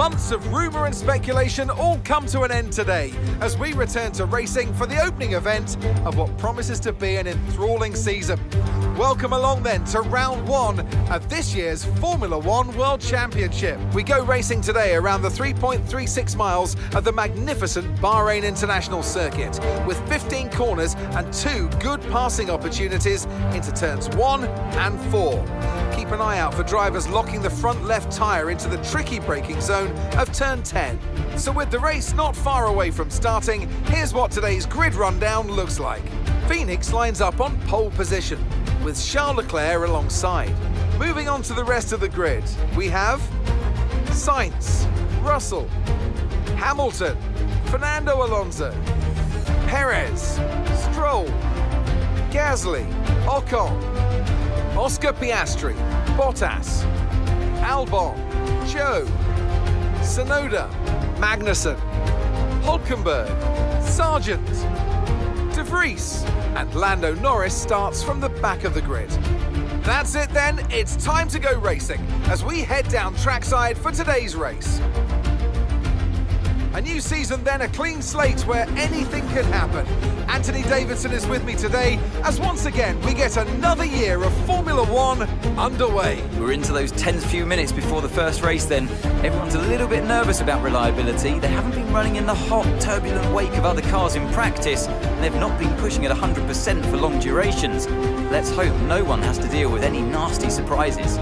Months of rumour and speculation all come to an end today as we return to racing for the opening event of what promises to be an enthralling season. Welcome along then to round one of this year's Formula One World Championship. We go racing today around the 3.36 miles of the magnificent Bahrain International Circuit with 15 corners and 2 good passing opportunities into turns 1 and 4. Keep an eye out for drivers locking the front left tyre into the tricky braking zone of turn 10. So with the race not far away from starting, here's what today's grid rundown looks like. Phoenix lines up on pole position, with Charles Leclerc alongside. Moving on to the rest of the grid, we have Sainz, Russell, Hamilton, Fernando Alonso, Perez, Stroll, Gasly, Ocon, Oscar Piastri, Bottas, Albon, Zhou, Tsunoda, Magnussen, Hülkenberg, Sargent, De Vries, and Lando Norris starts from the back of the grid. That's it then, it's time to go racing as we head down trackside for today's race. A new season then, a clean slate where anything can happen. Anthony Davidson is with me today as once again we get another year of Formula One underway. We're into those tense few minutes before the first race then. Everyone's a little bit nervous about reliability. They haven't been running in the hot, turbulent wake of other cars in practice, and they've not been pushing at 100% for long durations. Let's hope no one has to deal with any nasty surprises.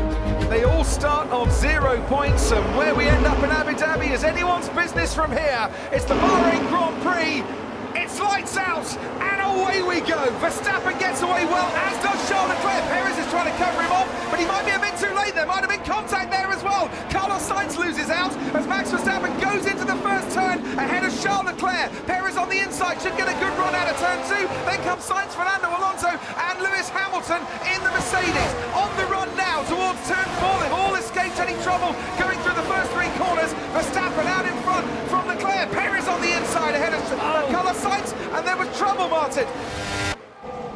They all start on 0 points, and where we end up in Abu Dhabi is anyone's business from here. It's the Bahrain Grand Prix. It's lights out, and away we go. Verstappen gets away well, as does Charles Leclerc. Perez is trying to cover him off, but he might be a bit too late. There might have been contact there as well. Carlos Sainz loses out as Max Verstappen goes into the first turn ahead of Charles Leclerc. Perez on the inside should get a good run out of turn 2. Then comes Sainz, Fernando Alonso, and Lewis Hamilton in the Mercedes. On the run now towards turn 4. They've all escaped any trouble going through the first 3 corners. Verstappen out in front from Leclerc. Perez on the inside ahead of Carlos Sainz, and there was trouble, Martin.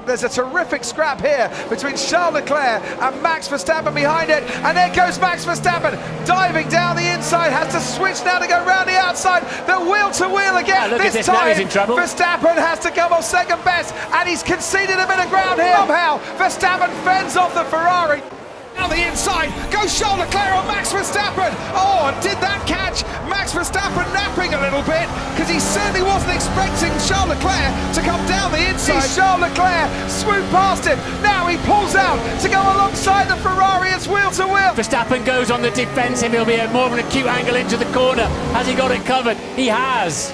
There's a terrific scrap here between Charles Leclerc and Max Verstappen behind it, and there goes Max Verstappen diving down the inside, has to switch now to go round the outside, the wheel to wheel again. This time he's in trouble. Verstappen has to come off second best, and he's conceded a bit of ground here. Somehow Verstappen fends off the Ferrari. On the inside goes Charles Leclerc on Max Verstappen. Oh, and did that catch Max Verstappen napping a little bit, because he certainly wasn't expecting Charles Leclerc to come down the inside. Charles Leclerc swooped past him. Now he pulls out to go alongside the Ferrari. It's wheel to wheel. Verstappen goes on the defensive. He'll be at more of an acute angle into the corner. Has he got it covered? He has.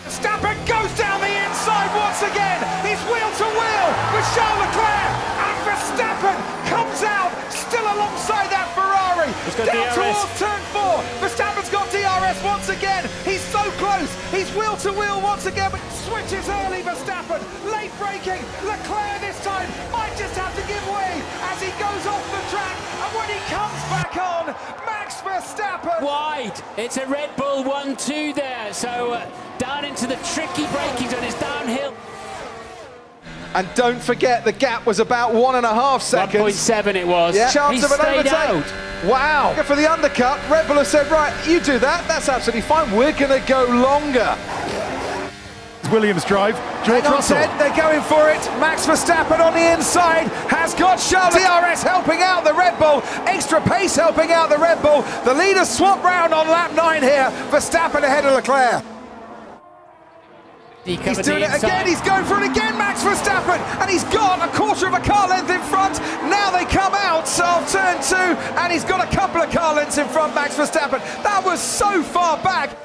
Verstappen goes down the inside once again. He's wheel to wheel with Charles Leclerc, and Verstappen comes out still alongside that Ferrari. Down towards turn 4. Verstappen's got DRS once again. He's so close. He's wheel to wheel once again, but switches early. Verstappen late braking. Leclerc this time might just have to give way as he goes off the track, and when he comes back on, Max Verstappen Wide. It's a Red Bull 1-2 there. So down into the tricky braking zone. It's downhill. And don't forget, the gap was about 1.5 seconds. 1.7 it was. Yeah. Chance He of an stayed overtake. out. Wow. For the undercut, Red Bull have said, right, you do that. That's absolutely fine. We're going to go longer. Williams drive. George Russell. Ted, they're going for it. Max Verstappen on the inside has got Charles. DRS helping out the Red Bull. Extra pace helping out the Red Bull. The leaders swap round on lap 9 here. Verstappen ahead of Leclerc. He's doing it again, he's going for it again, Max Verstappen, and he's got a quarter of a car length in front. Now they come out of turn 2, and he's got a couple of car lengths in front, Max Verstappen. That was so far back.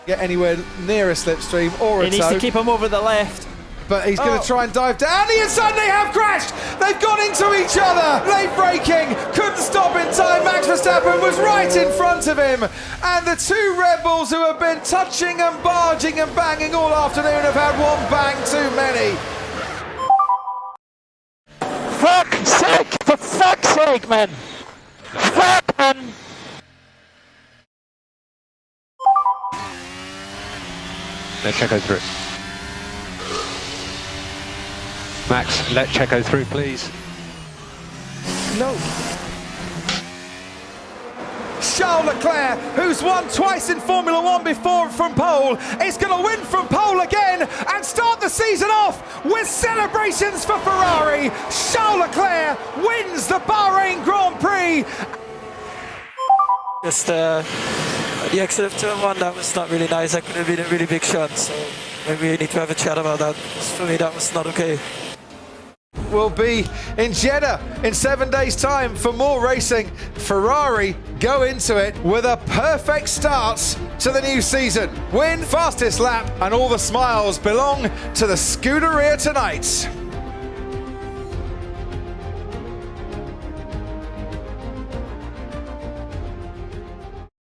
Get anywhere near a slipstream or a He needs toe. to keep him over the left. But he's going to try and dive down the inside. They have crashed. They've gone into each other. Late braking. Couldn't stop in time. Max Verstappen was right in front of him. And the 2 Red Bulls who have been touching and barging and banging all afternoon have had one bang too many. Fuck's sake! For fuck's sake, man! Fuck, man! Let Checo through. Max, let Checo through, please. No. Charles Leclerc, who's won twice in Formula One before from pole, is going to win from pole again and start the season off with celebrations for Ferrari. Charles Leclerc wins the Bahrain Grand Prix. Just the exit of turn one, that was not really nice. That could have been a really big shot, so maybe we need to have a chat about that. For me, that was not okay. Will be in Jeddah in 7 days' time for more racing. Ferrari go into it with a perfect start to the new season. Win, fastest lap, and all the smiles belong to the Scuderia tonight.